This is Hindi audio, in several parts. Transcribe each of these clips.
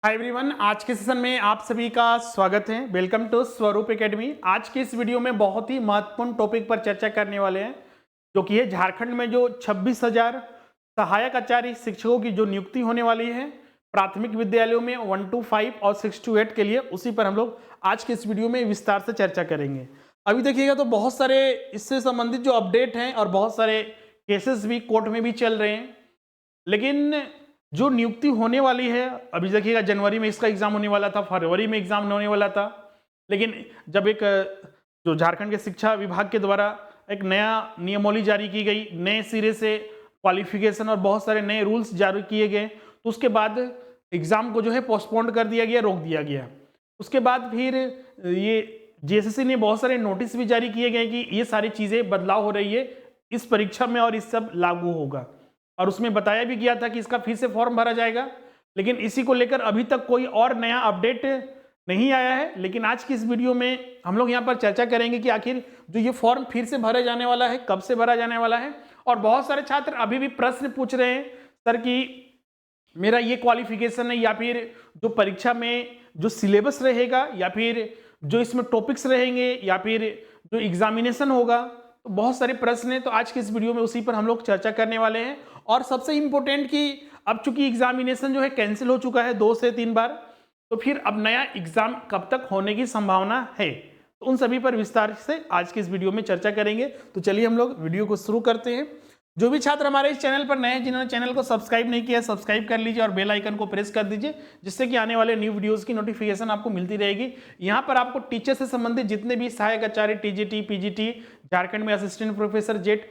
हाय एवरीवन, आज के सेशन में आप सभी का स्वागत है। वेलकम टू स्वरूप एकेडमी। आज के इस वीडियो में बहुत ही महत्वपूर्ण टॉपिक पर चर्चा करने वाले हैं, जो कि है झारखंड में जो 26,000 सहायक आचार्य शिक्षकों की जो नियुक्ति होने वाली है प्राथमिक विद्यालयों में 1 to 5 और 6 to 8 के लिए, उसी पर हम लोग आज के इस वीडियो में विस्तार से चर्चा करेंगे। अभी देखिएगा तो बहुत सारे इससे संबंधित जो अपडेट हैं और बहुत सारे केसेस भी कोर्ट में भी चल रहे हैं, लेकिन जो नियुक्ति होने वाली है, अभी देखिएगा जनवरी में इसका एग्जाम होने वाला था, फरवरी में एग्जाम होने वाला था, लेकिन जब एक जो झारखंड के शिक्षा विभाग के द्वारा एक नया नियमावली जारी की गई, नए सिरे से क्वालिफिकेशन और बहुत सारे नए रूल्स जारी किए गए, तो उसके बाद एग्जाम को जो है पोस्टपोन कर दिया गया, रोक दिया गया। उसके बाद फिर ये जेएसएससी ने बहुत सारे नोटिस भी जारी किए गए कि ये सारी चीज़ें बदलाव हो रही है इस परीक्षा में और इस सब लागू होगा, और उसमें बताया भी गया था कि इसका फिर से फॉर्म भरा जाएगा। लेकिन इसी को लेकर अभी तक कोई और नया अपडेट नहीं आया है। लेकिन आज की इस वीडियो में हम लोग यहाँ पर चर्चा करेंगे कि आखिर जो ये फॉर्म फिर से भरा जाने वाला है, कब से भरा जाने वाला है। और बहुत सारे छात्र अभी भी प्रश्न पूछ रहे हैं, सर कि मेरा ये क्वालिफिकेशन है, या फिर जो परीक्षा में जो सिलेबस रहेगा, या फिर जो इसमें टॉपिक्स रहेंगे, या फिर जो एग्जामिनेशन होगा, तो बहुत सारे प्रश्न हैं। तो आज के इस वीडियो में उसी पर हम लोग चर्चा करने वाले हैं। और सबसे इंपॉर्टेंट कि अब चूंकि एग्जामिनेशन जो है कैंसिल हो चुका है 2 से 3 बार, तो फिर अब नया एग्जाम कब तक होने की संभावना है, तो उन सभी पर विस्तार से आज के इस वीडियो में चर्चा करेंगे। तो चलिए हम लोग वीडियो को शुरू करते हैं। जो भी छात्र हमारे इस चैनल पर नए हैं, जिन्होंने चैनल को सब्सक्राइब नहीं किया, सब्सक्राइब कर लीजिए और बेल आइकन को प्रेस कर दीजिए, जिससे कि आने वाले न्यू वीडियोस की नोटिफिकेशन आपको मिलती रहेगी। यहाँ पर आपको टीचर से संबंधित जितने भी सहायक आचार्य, टीजीटी, पीजीटी, झारखंड में असिस्टेंट प्रोफेसर, जेट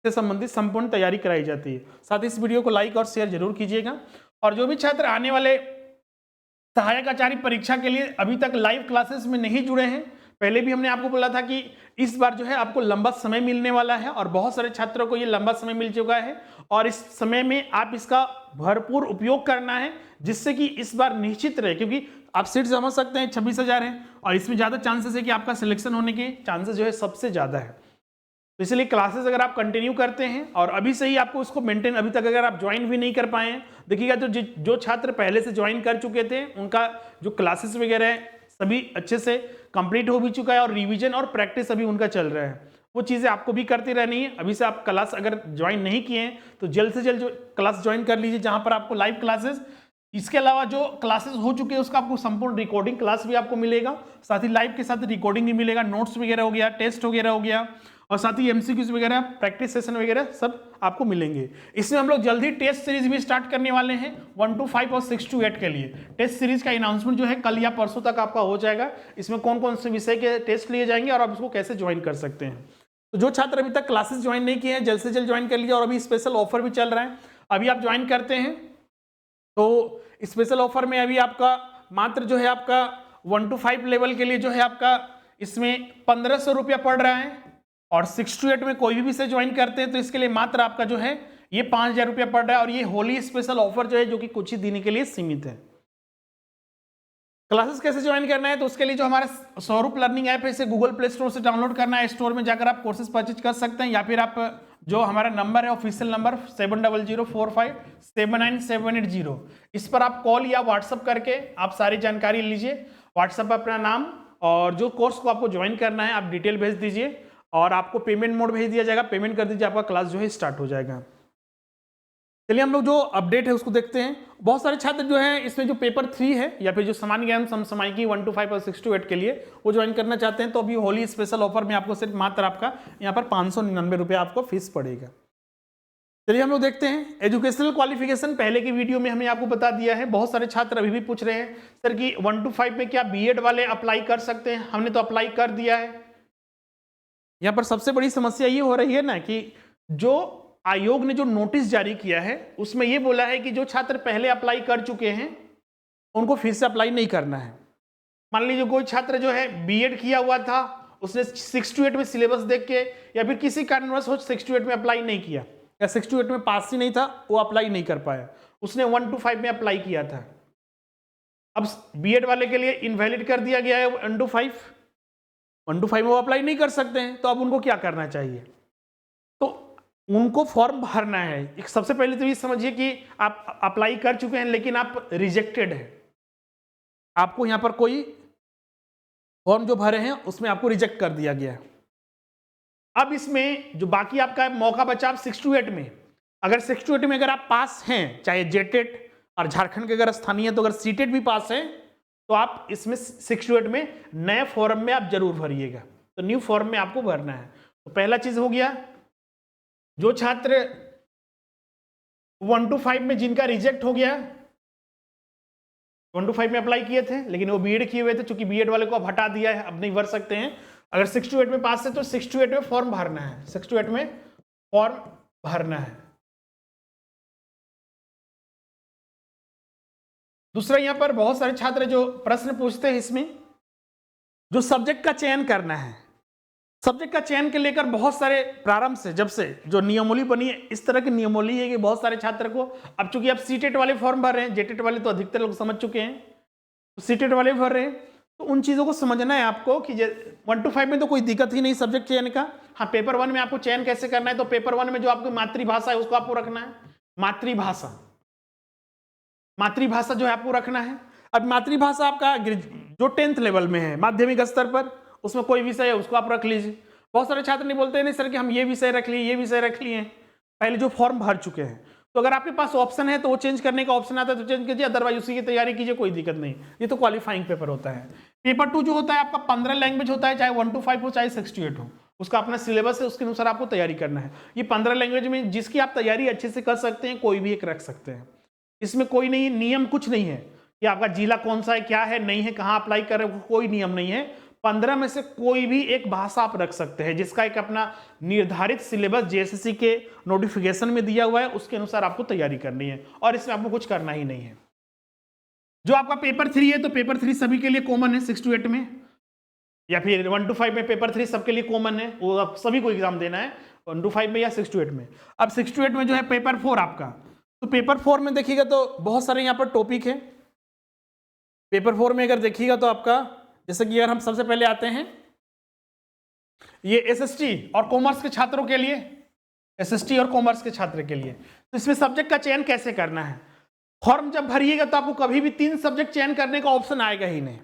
से संबंधित संपूर्ण तैयारी कराई जाती है। साथ ही इस वीडियो को लाइक और शेयर जरूर कीजिएगा। और जो भी छात्र आने वाले सहायक आचार्य परीक्षा के लिए अभी तक लाइव क्लासेस में नहीं जुड़े हैं, पहले भी हमने आपको बोला था कि इस बार जो है आपको लंबा समय मिलने वाला है, और बहुत सारे छात्रों को ये लंबा समय मिल चुका है, और इस समय में आप इसका भरपूर उपयोग करना है, जिससे कि इस बार निश्चित रहे, क्योंकि आप सीट समझ सकते हैं 26,000 है, और इसमें ज्यादा चांसेस है कि आपका सिलेक्शन होने के चांसेस जो है सबसे ज्यादा है। तो इसलिए क्लासेस अगर आप कंटिन्यू करते हैं और अभी से ही आपको उसको मेंटेन, अभी तक अगर आप ज्वाइन भी नहीं कर पाए हैं, देखिएगा तो जो छात्र पहले से ज्वाइन कर चुके थे उनका जो क्लासेस वगैरह है सभी अच्छे से कंप्लीट हो भी चुका है, और रिवीजन और प्रैक्टिस अभी उनका चल रहा है। वो चीज़ें आपको भी करती रहनी है। अभी से आप क्लास अगर ज्वाइन नहीं किए हैं तो जल्द से जल्द जो क्लास ज्वाइन कर लीजिए, जहाँ पर आपको लाइव क्लासेस, इसके अलावा जो क्लासेस हो चुके हैं उसका आपको संपूर्ण रिकॉर्डिंग क्लास भी आपको मिलेगा, साथ ही लाइव के साथ रिकॉर्डिंग भी मिलेगा, नोट्स वगैरह हो गया, टेस्ट वगैरह हो गया, और साथ ही एमसीक्यूज वगैरह, प्रैक्टिस सेशन वगैरह सब आपको मिलेंगे। इसमें हम लोग जल्दी टेस्ट सीरीज भी स्टार्ट करने वाले हैं 1 to 5 और 6 to 8 के लिए। टेस्ट सीरीज का अनाउंसमेंट जो है कल या परसों तक आपका हो जाएगा। इसमें कौन कौन से विषय के टेस्ट लिए जाएंगे और आप इसको कैसे ज्वाइन कर सकते हैं। तो जो छात्र अभी तक क्लासेस ज्वाइन नहीं किए हैं, जल्द से जल्द ज्वाइन कर लीजिए। और अभी स्पेशल ऑफर भी चल रहा है, अभी आप ज्वाइन करते हैं तो स्पेशल ऑफर में अभी आपका मात्र जो है आपका 1 to 5 लेवल के लिए जो है आपका इसमें 1,500 रुपया पड़ रहा है, और 6 to 8 में कोई भी विषय ज्वाइन करते हैं तो इसके लिए मात्र आपका जो है ये 5,000 रुपया पड़ रहा है। और ये होली स्पेशल ऑफर जो है, जो कि कुछ ही दिन के लिए सीमित है। क्लासेस कैसे ज्वाइन करना है, तो उसके लिए जो हमारा स्वरूप लर्निंग ऐप है, इसे गूगल प्ले स्टोर से डाउनलोड करना है। स्टोर में जाकर आप कोर्सेज परचेज कर सकते हैं, या फिर आप जो हमारा नंबर है ऑफिशियल नंबर 7004579780, इस पर आप कॉल या व्हाट्सअप करके आप सारी जानकारी लीजिए। व्हाट्सएप पर अपना नाम और जो कोर्स को आपको ज्वाइन करना है आप डिटेल भेज दीजिए, और आपको पेमेंट मोड भेज दिया जाएगा, पेमेंट कर दीजिए, आपका क्लास जो है स्टार्ट हो जाएगा। चलिए हम लोग जो अपडेट है उसको देखते हैं। बहुत सारे छात्र जो हैं इसमें जो पेपर 3 है, या फिर जो सामान्य ज्ञान समसामयिकी 1 to 5 और 6 to 8 के लिए वो ज्वाइन करना चाहते हैं, तो अभी होली स्पेशल ऑफर में आपको सिर्फ मात्र आपका यहाँ पर 599 रुपया आपको फीस पड़ेगा। चलिए हम लोग देखते हैं एजुकेशनल क्वालिफिकेशन। पहले की वीडियो में हमने आपको बता दिया है। बहुत सारे छात्र अभी भी पूछ रहे हैं, सर कि 1 to 5 में क्या बीएड वाले अप्लाई कर सकते हैं। हमने तो अप्लाई कर दिया है। यहाँ पर सबसे बड़ी समस्या ये हो रही है ना कि जो आयोग ने जो नोटिस जारी किया है उसमें ये बोला है कि जो छात्र पहले अप्लाई कर चुके हैं उनको फिर से अप्लाई नहीं करना है। मान लीजिए कोई छात्र जो है बीएड किया हुआ था, उसने 6 to 8 में सिलेबस देख के या फिर किसी कारणवश 6 to 8 में अप्लाई नहीं किया, या 6 to 8 में पास ही नहीं था, वो अप्लाई नहीं कर पाया, उसने 1 to 5 में अप्लाई किया था। अब बीएड वाले के लिए इनवैलिड कर दिया गया है 1 to 5 में वो अप्लाई नहीं कर सकते हैं। तो अब उनको क्या करना चाहिए, तो उनको फॉर्म भरना है। एक सबसे पहले तो ये समझिए कि आप अप्लाई कर चुके हैं लेकिन आप रिजेक्टेड है, आपको यहाँ पर कोई फॉर्म जो भरे हैं उसमें आपको रिजेक्ट कर दिया गया है। अब इसमें जो बाकी आपका मौका बचा आप 6 to 8 में, अगर 6 to 8 में अगर आप पास हैं, चाहे जेटेट और झारखंड के अगर स्थानीय है, तो अगर सीटेट भी पास है तो आप इसमें 6 to 8 में नए फॉर्म में आप जरूर भरिएगा। तो न्यू फॉर्म में आपको भरना है। तो पहला चीज हो गया, जो छात्र 1 to 5 में जिनका रिजेक्ट हो गया, 1 to 5 में अप्लाई किए थे लेकिन वो बीएड किए हुए थे, चूंकि बीएड वाले को अब हटा दिया है, अब नहीं भर सकते हैं। अगर 6 to 8 में पास है तो 6 to 8 में फॉर्म भरना है, 6 to 8 में फॉर्म भरना है। दूसरा, यहां पर बहुत सारे छात्र जो प्रश्न पूछते हैं, इसमें जो सब्जेक्ट का चयन करना है, सब्जेक्ट का चयन के लेकर बहुत सारे प्रारंभ से जब से जो नियमावली बनी है, इस तरह की नियमावली है कि बहुत सारे छात्र को, अब चूंकि आप सीटेट वाले फॉर्म भर रहे हैं, जेटेट वाले तो अधिकतर लोग समझ चुके हैं, तो सीटेट वाले भर रहे हैं, तो उन चीजों को समझना है आपको कि 1 to 5 में तो कोई दिक्कत ही नहीं सब्जेक्ट चयन का। हाँ, पेपर 1 में आपको चयन कैसे करना है, तो पेपर 1 में जो आपकी मातृभाषा है उसको आपको रखना है, मातृभाषा जो है आपको रखना है। अब मातृभाषा आपका जो 10th लेवल में है, माध्यमिक स्तर पर, उसमें कोई विषय है उसको आप रख लीजिए। बहुत सारे छात्र नहीं बोलते नहीं सर कि हम ये विषय रख लिए, ये विषय रख लिए हैं, पहले जो फॉर्म भर चुके हैं। तो अगर आपके पास ऑप्शन है तो वो चेंज करने का ऑप्शन आता है तो चेंज कीजिए, अदरवाइज उसी की तैयारी कीजिए, कोई दिक्कत नहीं। ये तो क्वालिफाइंग पेपर होता है। पेपर 2 जो होता है आपका 15 लैंग्वेज होता है, चाहे 1 to 5 हो चाहे 6 to 8 हो, उसका अपना सिलेबस है, उसके अनुसार आपको तैयारी करना है। ये 15 लैंग्वेज में जिसकी आप तैयारी अच्छे से कर सकते हैं, कोई भी एक रख सकते हैं। इसमें कोई नहीं, नियम कुछ नहीं है कि आपका जिला कौन सा है, क्या है, नहीं है, कहाँ अप्लाई कर रहे हो, कोई नियम नहीं है। 15 में से कोई भी एक भाषा आप रख सकते हैं, जिसका एक अपना निर्धारित सिलेबस जेएसएससी के नोटिफिकेशन में दिया हुआ है, उसके अनुसार आपको तैयारी करनी है और इसमें आपको कुछ करना ही नहीं है। जो आपका पेपर 3 है, तो पेपर 3 सभी के लिए कॉमन है 6 to 8 में, या फिर 1 to 5 में पेपर 3 सबके लिए कॉमन है, वो आप सभी को एग्जाम देना है 1 to 5 में या 6 to 8 में। अब 6 to 8 में जो है पेपर 4 आपका, तो पेपर 4 में देखिएगा तो बहुत सारे यहाँ पर टॉपिक है। पेपर 4 में अगर देखिएगा तो आपका, जैसे कि अगर हम सबसे पहले आते हैं, ये एसएसटी और कॉमर्स के छात्रों के लिए, एसएसटी और कॉमर्स के छात्र के लिए, तो इसमें सब्जेक्ट का चयन कैसे करना है। फॉर्म जब भरिएगा तो आपको कभी भी 3 सब्जेक्ट चयन करने का ऑप्शन आएगा ही नहीं।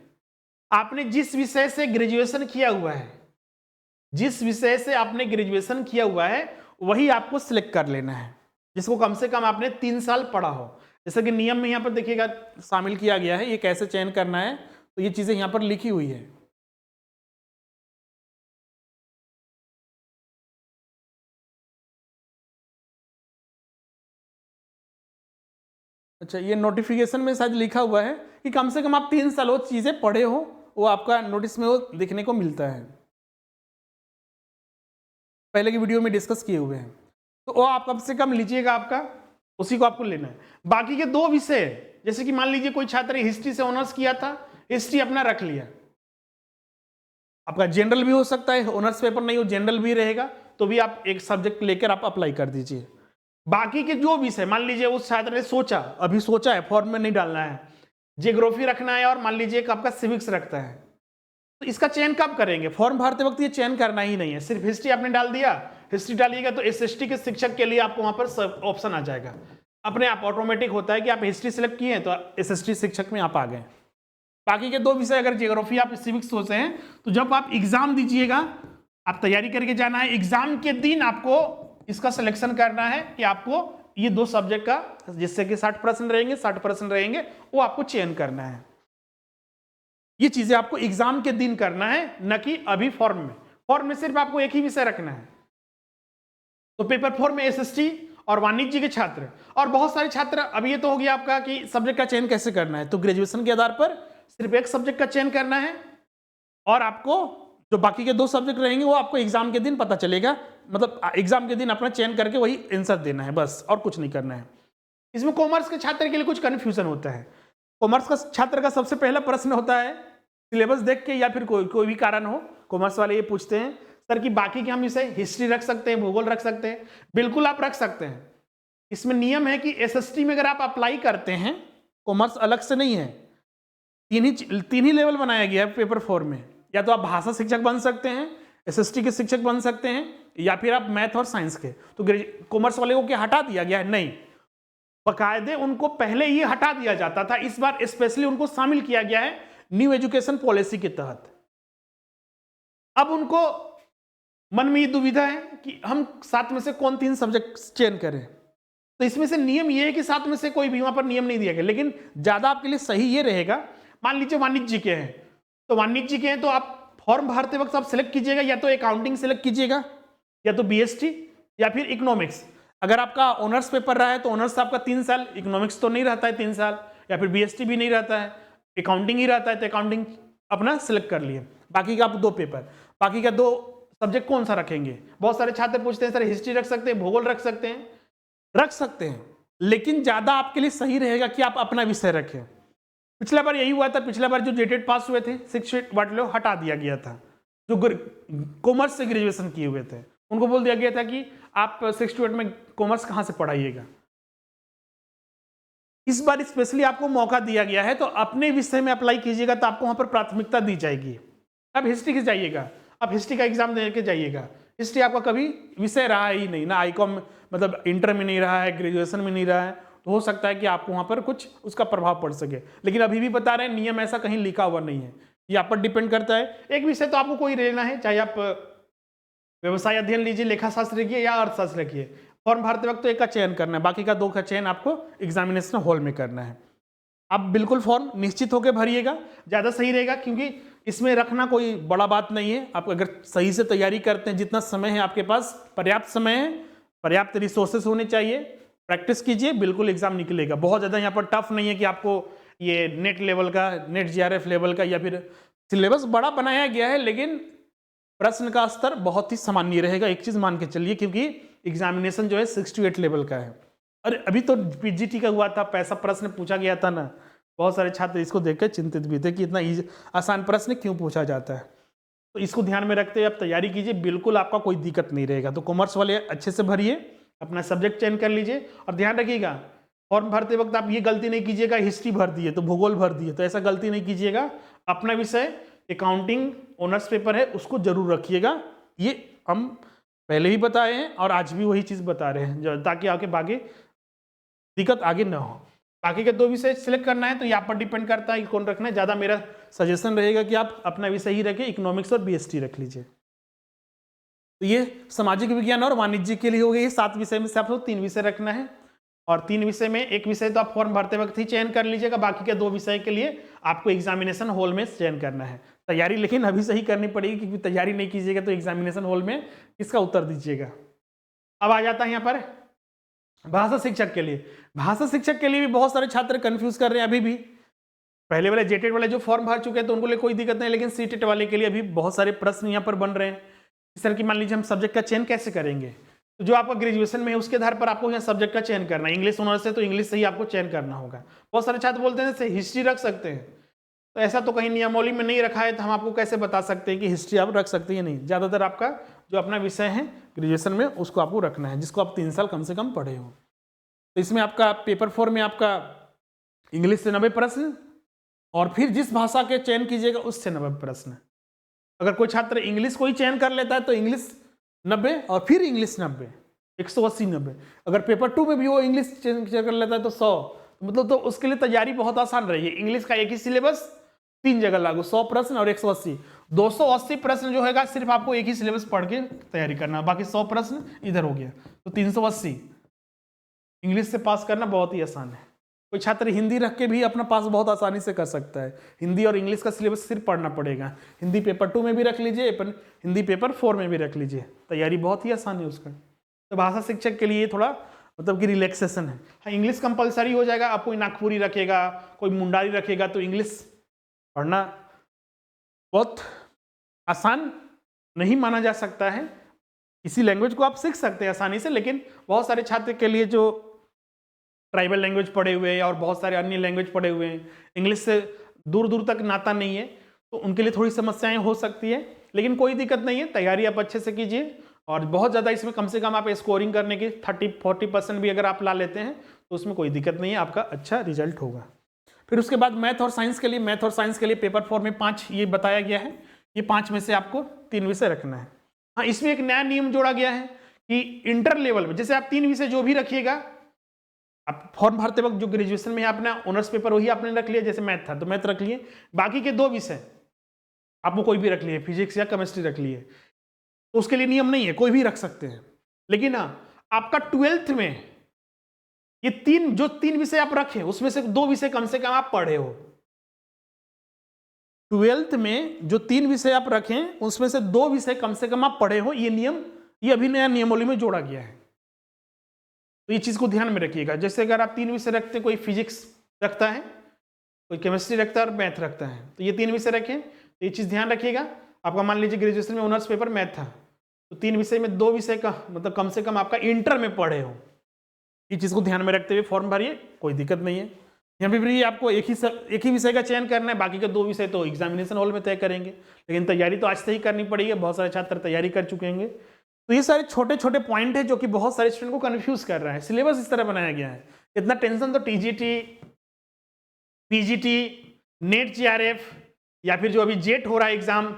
आपने जिस विषय से ग्रेजुएशन किया हुआ है, जिस विषय से आपने ग्रेजुएशन किया हुआ है, वही आपको सिलेक्ट कर लेना है, जिसको कम से कम आपने 3 साल पढ़ा हो। जैसे कि नियम में यहाँ पर देखिएगा शामिल किया गया है, ये कैसे चयन करना है, तो ये चीजें यहाँ पर लिखी हुई है। अच्छा, ये नोटिफिकेशन में शायद लिखा हुआ है कि कम से कम आप 3 साल वो चीजें पढ़े हो, वो आपका नोटिस में वो देखने को मिलता है, पहले की वीडियो में डिस्कस किए हुए हैं, तो वो आप कम से कम लीजिएगा, आपका उसी को आपको लेना है। बाकी के 2 विषय, जैसे कि मान लीजिए कोई छात्र हिस्ट्री से ऑनर्स किया था, हिस्ट्री अपना रख लिया, आपका जनरल भी हो सकता है, ऑनर्स पेपर नहीं हो जनरल भी रहेगा, तो भी आप एक सब्जेक्ट लेकर आप अप्लाई कर दीजिए। बाकी के जो विषय, मान लीजिए उस छात्र ने सोचा, अभी सोचा है, फॉर्म में नहीं डालना है, जियोग्राफी रखना है और मान लीजिए कि आपका सिविक्स रखता है, तो इसका चयन कब करेंगे। फॉर्म भरते वक्त ये चयन करना ही नहीं है, सिर्फ हिस्ट्री आपने डाल दिया, हिस्ट्री डालिएगा तो एसएसटी के शिक्षक के लिए आपको वहां पर ऑप्शन आ जाएगा, अपने आप ऑटोमेटिक होता है कि आप हिस्ट्री सेलेक्ट किए तो एसएसटी शिक्षक में आप आ गए। बाकी के 2 विषय, अगर जियोग्राफी आप सिविक्स सोचते हैं, तो जब आप एग्जाम दीजिएगा, आप तैयारी करके जाना है, एग्जाम के दिन आपको इसका सिलेक्शन करना है कि आपको ये 2 सब्जेक्ट का, जिससे कि 60% रहेंगे, 60% रहेंगे, वो आपको चयन करना है। ये चीजें आपको एग्जाम के दिन करना है, न कि अभी फॉर्म में। फॉर्म में सिर्फ आपको एक ही विषय रखना है। तो पेपर 4 में एसएसटी और वाणिज्य के छात्र और बहुत सारे छात्र, अब ये तो हो गया आपका कि सब्जेक्ट का चयन कैसे करना है, तो ग्रेजुएशन के आधार पर सिर्फ एक सब्जेक्ट का चयन करना है और आपको जो बाकी के 2 सब्जेक्ट रहेंगे वो आपको एग्जाम के दिन पता चलेगा, मतलब एग्जाम के दिन अपना चयन करके वही आंसर देना है, बस, और कुछ नहीं करना है। इसमें कॉमर्स के छात्र के लिए कुछ कंफ्यूजन होता है। कॉमर्स का छात्र का सबसे पहला प्रश्न होता है, सिलेबस देख के या फिर कोई भी कारण हो, कॉमर्स वाले ये पूछते हैं सर कि बाकी के हम इसे हिस्ट्री रख सकते हैं, भूगोल रख सकते हैं। बिल्कुल आप रख सकते हैं। इसमें नियम है कि एसएसटी में अगर आप अप्लाई करते हैं, कॉमर्स अलग से नहीं है, 3 ही लेवल बनाया गया है पेपर 4 में। या तो आप भाषा शिक्षक बन सकते हैं, एसएसटी के शिक्षक बन सकते हैं, या फिर आप मैथ और साइंस के। तो कॉमर्स वाले को क्या हटा दिया गया है? नहीं, बकायदे उनको पहले ही हटा दिया जाता था, इस बार स्पेशली उनको शामिल किया गया है न्यू एजुकेशन पॉलिसी के तहत। अब उनको मन में ये दुविधा है कि हम 7 में से कौन 3 सब्जेक्ट चयन करें। तो इसमें से नियम ये है कि 7 में से कोई भी वहां पर नियम नहीं दिया गया, लेकिन ज्यादा आपके लिए सही ये रहेगा, मान लीजिए वाणिज्य के हैं, तो वाणिज्य के हैं तो आप फॉर्म भरते वक्त आप सिलेक्ट कीजिएगा या तो अकाउंटिंग सिलेक्ट कीजिएगा, या तो बीएसटी, या फिर इकोनॉमिक्स। अगर आपका ऑनर्स पेपर रहा है तो ऑनर्स आपका 3 साल, इकोनॉमिक्स तो नहीं रहता है 3 साल, या फिर बीएसटी भी नहीं रहता है, अकाउंटिंग ही रहता है, तो अकाउंटिंग अपना सिलेक्ट कर लिए। बाकी का आप 2 पेपर, बाकी का 2 सब्जेक्ट कौन सा रखेंगे? बहुत सारे छात्र पूछते हैं सर हिस्ट्री रख सकते हैं, भूगोल रख सकते हैं, रख सकते हैं, लेकिन ज्यादा आपके लिए सही रहेगा कि आप अपना विषय रखें। पिछला बार यही हुआ था, पिछला बार जो जेटेड पास हुए थे 6 वाले हटा दिया गया था, जो कॉमर्स से ग्रेजुएशन किए हुए थे उनको बोल दिया गया था कि आप 6 to 8 में कॉमर्स कहां से पढ़ाइएगा। इस बार स्पेशली आपको मौका दिया गया है, तो अपने विषय में अप्लाई कीजिएगा, तो आपको वहां पर प्राथमिकता दी जाएगी। अब हिस्ट्री की जाइएगा, आप हिस्ट्री का एग्जाम दे के जाइएगा, हिस्ट्री आपका कभी विषय रहा ही नहीं ना, आईकॉम मतलब इंटर में नहीं रहा है, ग्रेजुएशन में नहीं रहा है, तो हो सकता है कि आपको वहां पर कुछ उसका प्रभाव पड़ सके। लेकिन अभी भी बता रहे हैं नियम ऐसा कहीं लिखा हुआ नहीं है, ये आप पर डिपेंड करता है। एक विषय तो आपको कोई लेना है, चाहे आप व्यवसाय अध्ययन लीजिए, लेखा शास्त्र रखिए या अर्थशास्त्र रखिए, फॉर्म भरते वक्त तो एक का चयन करना है, बाकी का 2 का चयन आपको एग्जामिनेशन हॉल में करना है। आप बिल्कुल फॉर्म निश्चित होकर भरिएगा, ज़्यादा सही रहेगा, क्योंकि इसमें रखना कोई बड़ा बात नहीं है। आप अगर सही से तैयारी करते हैं, जितना समय है आपके पास, पर्याप्त समय है, पर्याप्त रिसोर्सेस होने चाहिए, प्रैक्टिस कीजिए, बिल्कुल एग्जाम निकलेगा। बहुत ज़्यादा यहाँ पर टफ नहीं है कि आपको ये नेट लेवल का, नेट जीआरएफ लेवल का, या फिर सिलेबस बड़ा बनाया गया है, लेकिन प्रश्न का स्तर बहुत ही सामान्य रहेगा, एक चीज़ मान के चलिए, क्योंकि एग्जामिनेशन जो है 6 to 8 लेवल का है। अरे अभी तो पीजीटी का हुआ था, पैसा प्रश्न पूछा गया था ना, बहुत सारे छात्र इसको देखकर चिंतित भी थे कि इतना आसान प्रश्न क्यों पूछा जाता है। तो इसको ध्यान में रखते हुए आप तैयारी कीजिए, बिल्कुल आपका कोई दिक्कत नहीं रहेगा। तो कॉमर्स वाले अच्छे से भरिए, अपना सब्जेक्ट चयन कर लीजिए, और ध्यान रखिएगा फॉर्म भरते वक्त आप ये गलती नहीं कीजिएगा हिस्ट्री भर दिए तो भूगोल भर दिए, तो ऐसा गलती नहीं कीजिएगा। अपना विषय अकाउंटिंग ऑनर्स पेपर है उसको जरूर रखिएगा, ये हम पहले भी बताए हैं और आज भी वही चीज़ बता रहे हैं, ताकि आगे बाकी दिक्कत आगे ना हो। बाकी के 2 विषय सिलेक्ट करना है तो यहाँ पर डिपेंड करता है कि कौन रखना है। ज़्यादा मेरा सजेशन रहेगा कि आप अपना विषय ही रखें, इकोनॉमिक्स और बीएसटी रख लीजिए। तो ये सामाजिक विज्ञान और वाणिज्य के लिए हो गए, ये 7 विषय में से आपको 3 विषय रखना है, और 3 विषय में एक विषय तो आप फॉर्म भरते वक्त ही चयन कर लीजिएगा, बाकी के 2 विषय के लिए आपको एग्जामिनेशन हॉल में चयन करना है। तैयारी लेकिन अभी से ही करनी पड़ेगी, क्योंकि तैयारी नहीं कीजिएगा तो एग्जामिनेशन हॉल में किसका उत्तर दीजिएगा। अब आ जाता है यहाँ पर भाषा शिक्षक के लिए। भाषा शिक्षक के लिए भी बहुत सारे छात्र कंफ्यूज कर रहे हैं अभी भी। पहले वाले जेटेड वाले जो फॉर्म भर चुके हैं तो उनको लिए कोई दिक्कत नहीं, लेकिन सीटेड वाले के लिए अभी बहुत सारे प्रश्न यहाँ पर बन रहे हैं। इस तरह की मान लीजिए हम सब्जेक्ट का चयन कैसे करेंगे, तो जो आपका ग्रेजुएशन में है उसके आधार पर आपको यहाँ सब्जेक्ट का चयन करना है। इंग्लिश ऑनर्स है तो इंग्लिश से ही आपको चयन करना होगा। बहुत सारे छात्र बोलते हैं जैसे हिस्ट्री रख सकते हैं, तो ऐसा तो कहीं नियमावली में नहीं रखा है, तो हम आपको कैसे बता सकते हैं कि हिस्ट्री आप रख सकते हैं नहीं। ज़्यादातर आपका जो अपना विषय है ग्रेजुएशन में उसको आपको रखना है, जिसको आप 3 साल कम से कम पढ़े हो। तो इसमें आपका पेपर 4 में आपका इंग्लिश से 90 प्रश्न, और फिर जिस भाषा के चयन कीजिएगा उससे 90 प्रश्न। अगर कोई छात्र इंग्लिश को ही चयन कर लेता है तो इंग्लिश 90 और फिर इंग्लिश 90, 180 90। अगर पेपर 2 में भी वो इंग्लिश चयन कर लेता है तो 100, मतलब तो उसके लिए तैयारी बहुत आसान रही है। इंग्लिश का एक ही सिलेबस 3 जगह लागू, 100 प्रश्न और 180, 280 प्रश्न जो है सिर्फ आपको एक ही सिलेबस पढ़ के तैयारी करना, बाकी 100 प्रश्न इधर हो गया, तो 380 इंग्लिश से पास करना बहुत ही आसान है। कोई छात्र हिंदी रख के भी अपना पास बहुत आसानी से कर सकता है। हिंदी और इंग्लिश का सिलेबस सिर्फ पढ़ना पड़ेगा। हिंदी पेपर 2 में भी रख लीजिए, हिंदी पेपर 4 में भी रख लीजिए, तैयारी बहुत ही आसान है उसका। तो भाषा शिक्षक के लिए थोड़ा मतलब कि रिलैक्सेशन है। हाँ, इंग्लिश कंपलसरी हो जाएगा। आप कोई नागपुरी रखेगा, कोई मुंडारी रखेगा, तो इंग्लिश पढ़ना बहुत आसान नहीं माना जा सकता है। इसी लैंग्वेज को आप सीख सकते हैं आसानी से, लेकिन बहुत सारे छात्र के लिए जो ट्राइबल लैंग्वेज पढ़े हुए हैं और बहुत सारे अन्य लैंग्वेज पढ़े हुए हैं, इंग्लिश से दूर दूर तक नाता नहीं है, तो उनके लिए थोड़ी समस्याएं हो सकती है। लेकिन कोई दिक्कत नहीं है, तैयारी आप अच्छे से कीजिए, और बहुत ज़्यादा इसमें कम से कम आप स्कोरिंग करने की 30-40% भी अगर आप ला लेते हैं तो उसमें कोई दिक्कत नहीं है, आपका अच्छा रिजल्ट होगा। फिर उसके बाद मैथ और साइंस के लिए पेपर 4 में 5 ये बताया गया है, ये 5 में से आपको 3 विषय रखना है। हाँ, इसमें एक नया नियम जोड़ा गया है कि इंटर लेवल में जैसे आप 3 विषय जो भी रखिएगा, आप फॉर्म भरते वक्त जो ग्रेजुएशन में आपने ऑनर्स पेपर वही आपने रख लिया, जैसे मैथ था तो मैथ रख लिए, बाकी के 2 विषय आपको कोई भी रख लिए, फिजिक्स या केमिस्ट्री रख लिए, तो उसके लिए नियम नहीं है, कोई भी रख सकते हैं। लेकिन हाँ, आपका 12th में ये 3 विषय आप रखे उसमें से 2 विषय कम से कम आप पढ़े हो। 12th में जो 3 विषय आप रखें उसमें से 2 विषय कम से कम आप पढ़े हो, ये नियम ये अभी नया नियमावली में जोड़ा गया है, तो ये चीज को ध्यान में रखिएगा। जैसे अगर आप 3 विषय रखते, कोई फिजिक्स रखता है, कोई केमिस्ट्री रखता है और मैथ रखता है, तो ये 3 विषय रखें, तो ये चीज ध्यान रखिएगा। आपका मान लीजिए ग्रेजुएशन में ऑनर्स पेपर मैथ था, तो 3 विषय में 2 विषय का मतलब कम से कम आपका इंटर में पढ़े हो, ये चीज को ध्यान में रखते हुए फॉर्म भरिए, कोई दिक्कत नहीं है। यहाँ पे भी आपको एक ही विषय का चयन करना है, बाकी के 2 विषय तो एग्जामिनेशन हॉल में तय करेंगे, लेकिन तैयारी तो आज से ही करनी पड़ेगी, बहुत सारे छात्र तैयारी कर चुके होंगे। तो ये सारे छोटे छोटे पॉइंट है जो कि बहुत सारे स्टूडेंट को कंफ्यूज कर रहा है। सिलेबस इस तरह बनाया गया है, इतना टेंशन तो टीजीटी, पीजीटी, नेट, जीआरएफ या फिर जो अभी जेट हो रहा है एग्जाम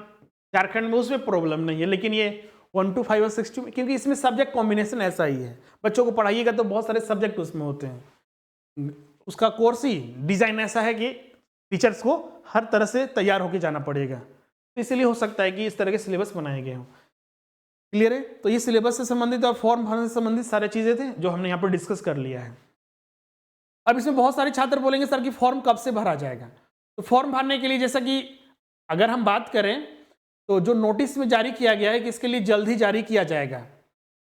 झारखंड में, उसमें प्रॉब्लम नहीं है। लेकिन ये 1 to 5 और 6 to, क्योंकि इसमें सब्जेक्ट कॉम्बिनेशन ऐसा ही है, बच्चों को पढ़ाइएगा तो बहुत सारे सब्जेक्ट उसमें होते हैं, उसका कोर्स ही डिजाइन ऐसा है कि टीचर्स को हर तरह से तैयार होकर जाना पड़ेगा, तो इसलिए हो सकता है कि इस तरह के सिलेबस बनाए गए हों। क्लियर है? तो ये सिलेबस से संबंधित और फॉर्म भरने से संबंधित सारे चीजें थे जो हमने यहाँ पर डिस्कस कर लिया है। अब इसमें बहुत सारे छात्र बोलेंगे सर कि फॉर्म कब से भरा जाएगा, तो फॉर्म भरने के लिए जैसा कि अगर हम बात करें तो जो नोटिस में जारी किया गया है कि इसके लिए जल्द ही जारी किया जाएगा,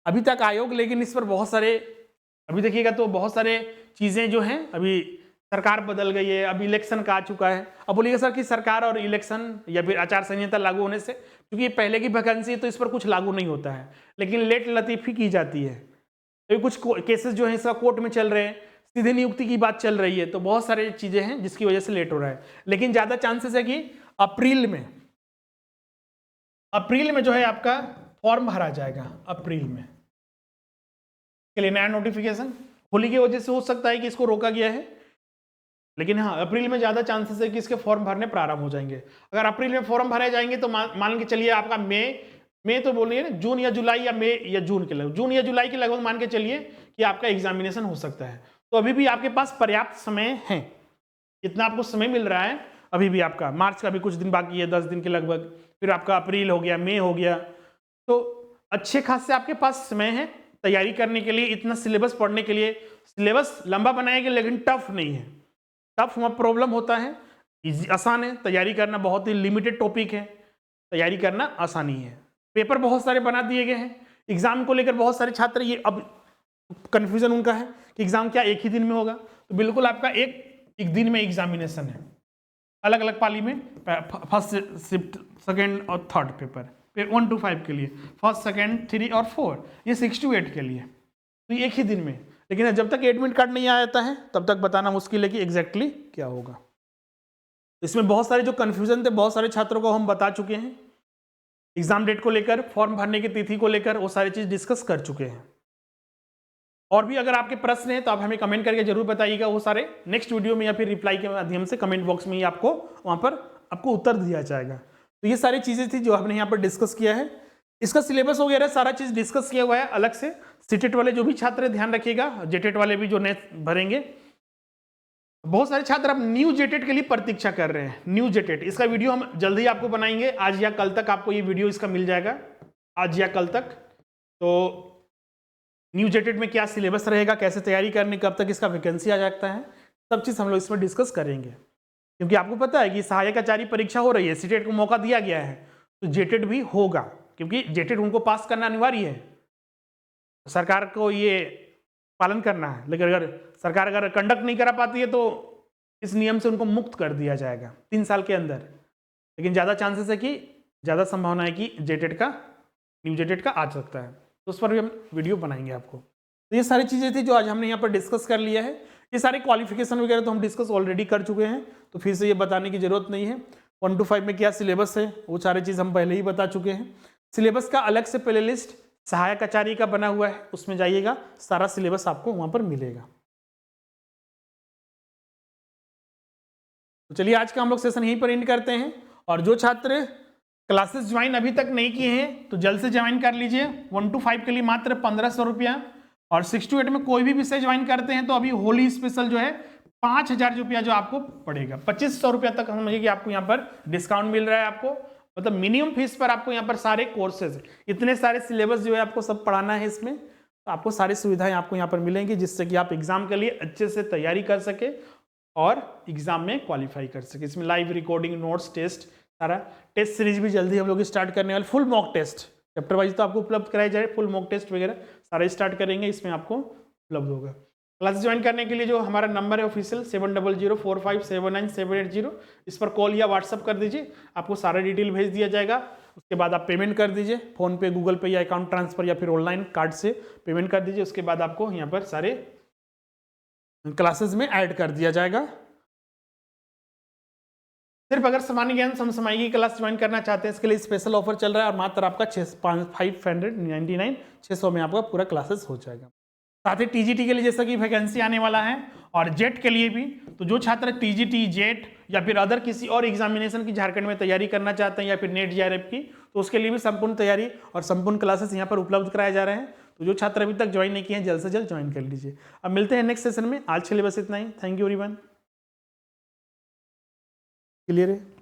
अभी तक आयोग लेकिन इस पर बहुत सारे, अभी देखिएगा तो बहुत सारे चीजें जो हैं, अभी सरकार बदल गई है, अब इलेक्शन का आ चुका है। अब बोलिएगा सर कि सरकार और इलेक्शन या फिर आचार संहिता लागू होने से, क्योंकि ये पहले की वैकेंसी है तो इस पर कुछ लागू नहीं होता है, लेकिन लेट लतीफी की जाती है। तो कुछ केसेस जो है इसका कोर्ट में चल रहे हैं, सीधे नियुक्ति की बात चल रही है, तो बहुत सारी चीजें हैं जिसकी वजह से लेट हो रहा है। लेकिन ज्यादा चांसेस है कि अप्रैल में जो है आपका फॉर्म भरा जाएगा, अप्रैल में के लिए नया नोटिफिकेशन। होली की वजह से हो सकता है कि इसको रोका गया है, लेकिन हाँ अप्रैल में ज्यादा चांसेस है कि इसके फॉर्म भरने प्रारंभ हो जाएंगे। अगर अप्रैल में फॉर्म भरे जाएंगे तो मान के चलिए आपका मई तो बोलिए ना, जून या जुलाई या मई या जून या जुलाई के लगभग मान के चलिए कि आपका एग्जामिनेशन हो सकता है। तो अभी भी आपके पास पर्याप्त समय है, इतना आपको समय मिल रहा है अभी भी। आपका मार्च का भी कुछ दिन बाकी है, 10 दिन के लगभग, फिर आपका अप्रैल हो गया, मई हो गया, तो अच्छे खासे आपके पास समय है तैयारी करने के लिए, इतना सिलेबस पढ़ने के लिए। सिलेबस लंबा बनाया गया लेकिन टफ नहीं है, टफ वहाँ प्रॉब्लम होता है, आसान है तैयारी करना, बहुत ही लिमिटेड टॉपिक है, तैयारी करना आसानी है। पेपर बहुत सारे बना दिए गए हैं, एग्जाम को लेकर बहुत सारे छात्र ये अब कंफ्यूजन उनका है कि एग्जाम क्या एक ही दिन में होगा, तो बिल्कुल आपका एक दिन में एग्जामिनेशन है, अलग अलग पाली में, फर्स्ट, शिफ्ट, सेकेंड और थर्ड पेपर, फिर 1 to 5 के लिए, फर्स्ट, सेकेंड, 3 और 4, ये 6 to 8 के लिए, तो ये एक ही दिन में। लेकिन जब तक एडमिट कार्ड नहीं आ जाता है तब तक बताना मुश्किल है कि एग्जैक्टली क्या होगा। इसमें बहुत सारे जो कंफ्यूजन थे बहुत सारे छात्रों को हम बता चुके हैं, एग्जाम डेट को लेकर, फॉर्म भरने की तिथि को लेकर, वो सारी चीज डिस्कस कर चुके हैं। और भी अगर आपके प्रश्न हैं तो आप हमें कमेंट करके जरूर बताइएगा, वो सारे नेक्स्ट वीडियो में या फिर रिप्लाई के माध्यम से कमेंट बॉक्स में ही आपको वहां पर आपको उत्तर दिया जाएगा। तो ये सारी चीजें थी जो हमने यहाँ पर डिस्कस किया है। इसका सिलेबस वगैरह सारा चीज डिस्कस किया हुआ है अलग से। सीटेट वाले जो भी छात्र ध्यान रखिएगा, जेटेट वाले भी जो नेट भरेंगे, बहुत सारे छात्र अब न्यू जेटेट के लिए प्रतीक्षा कर रहे हैं। न्यू जेटेट, इसका वीडियो हम जल्दी आपको बनाएंगे, आज या कल तक आपको ये वीडियो इसका मिल जाएगा, आज या कल तक। तो न्यू जेटेट में क्या सिलेबस रहेगा, कैसे तैयारी करनी, कब तक इसका वैकेंसी आ जाता है, सब चीज हम लोग इसमें डिस्कस करेंगे। क्योंकि आपको पता है कि सहायक आचार्य परीक्षा हो रही है, सीटेट को मौका दिया गया है, तो जेटेट भी होगा, क्योंकि जेटेट उनको पास करना अनिवार्य है, सरकार को ये पालन करना है। लेकिन अगर सरकार अगर कंडक्ट नहीं करा पाती है तो इस नियम से उनको मुक्त कर दिया जाएगा 3 साल के अंदर। लेकिन ज़्यादा चांसेस है कि, ज़्यादा संभावना है कि जेटेट का, न्यू जेटेट का आ सकता है, तो उस पर भी हम वीडियो बनाएंगे आपको। तो ये सारी चीज़ें थी जो आज हमने यहाँ पर डिस्कस कर लिया है। ये सारे क्वालिफिकेशन वगैरह तो हम डिस्कस ऑलरेडी कर चुके हैं, तो फिर से ये बताने की जरूरत नहीं है। 1 to 5 में क्या सिलेबस है वो सारी चीज़ हम पहले ही बता चुके हैं। सिलेबस का अलग से प्ले लिस्ट सहायक आचार्य का बना हुआ है, उसमें जाइएगा, सारा सिलेबस आपको वहां पर मिलेगा। तो चलिए आज का हम लोग सेशन यहीं पर एंड करते हैं। और जो छात्र क्लासेस ज्वाइन अभी तक नहीं किए हैं तो जल्द से ज्वाइन कर लीजिए। 1 to 5 के लिए मात्र 1500 रुपया और 6 to 8 में कोई भी विषय ज्वाइन करते हैं तो अभी होली स्पेशल जो है 5,000 रुपया जो आपको पड़ेगा, 2,500 रुपया तक समझिए कि आपको यहाँ पर डिस्काउंट मिल रहा है आपको, मतलब मिनिमम फीस पर आपको यहाँ पर सारे कोर्सेज, इतने सारे सिलेबस जो है आपको सब पढ़ाना है इसमें, तो आपको सारी सुविधाएं आपको यहाँ पर मिलेंगी जिससे कि आप एग्जाम के लिए अच्छे से तैयारी कर सके और एग्जाम में क्वालिफाई कर सके। इसमें लाइव रिकॉर्डिंग, नोट्स, टेस्ट, सारा टेस्ट सीरीज भी जल्दी हम लोग स्टार्ट करने वाले, full mock test chapter wise तो आपको उपलब्ध कराया जाए, फुल मॉक टेस्ट वगैरह सारे स्टार्ट करेंगे, इसमें आपको उपलब्ध होगा। क्लास ज्वाइन करने के लिए जो हमारा नंबर है ऑफिशियल 7004579780, इस पर कॉल या व्हाट्सअप कर दीजिए, आपको सारा डिटेल भेज दिया जाएगा। उसके बाद आप पेमेंट कर दीजिए, फोन पे, गूगल पे या अकाउंट ट्रांसफर या फिर ऑनलाइन कार्ड से पेमेंट कर दीजिए। उसके बाद आपको यहाँ पर सारे क्लासेस में ऐड कर दिया जाएगा। सिर्फ अगर सामान्य ज्ञान समसामयिक की क्लास ज्वाइन करना चाहते हैं इसके लिए स्पेशल ऑफर चल रहा है और मात्र आपका 600 में आपका पूरा क्लासेस हो जाएगा। साथ ही टीजीटी के लिए जैसा कि वैकेंसी आने वाला है और जेट के लिए भी, तो जो छात्र टीजीटी, जेट या फिर अदर किसी और एग्जामिनेशन की झारखंड में तैयारी करना चाहते हैं या फिर नेट जेआरएफ की, तो उसके लिए भी संपूर्ण तैयारी और संपूर्ण क्लासेस यहाँ पर उपलब्ध कराए जा रहे हैं। तो जो छात्र अभी तक ज्वाइन नहीं किए हैं जल्द से जल्द ज्वाइन कर लीजिए। अब मिलते हैं नेक्स्ट सेशन में, आज के लिए बस इतना ही। Thank you everyone. क्लियर है?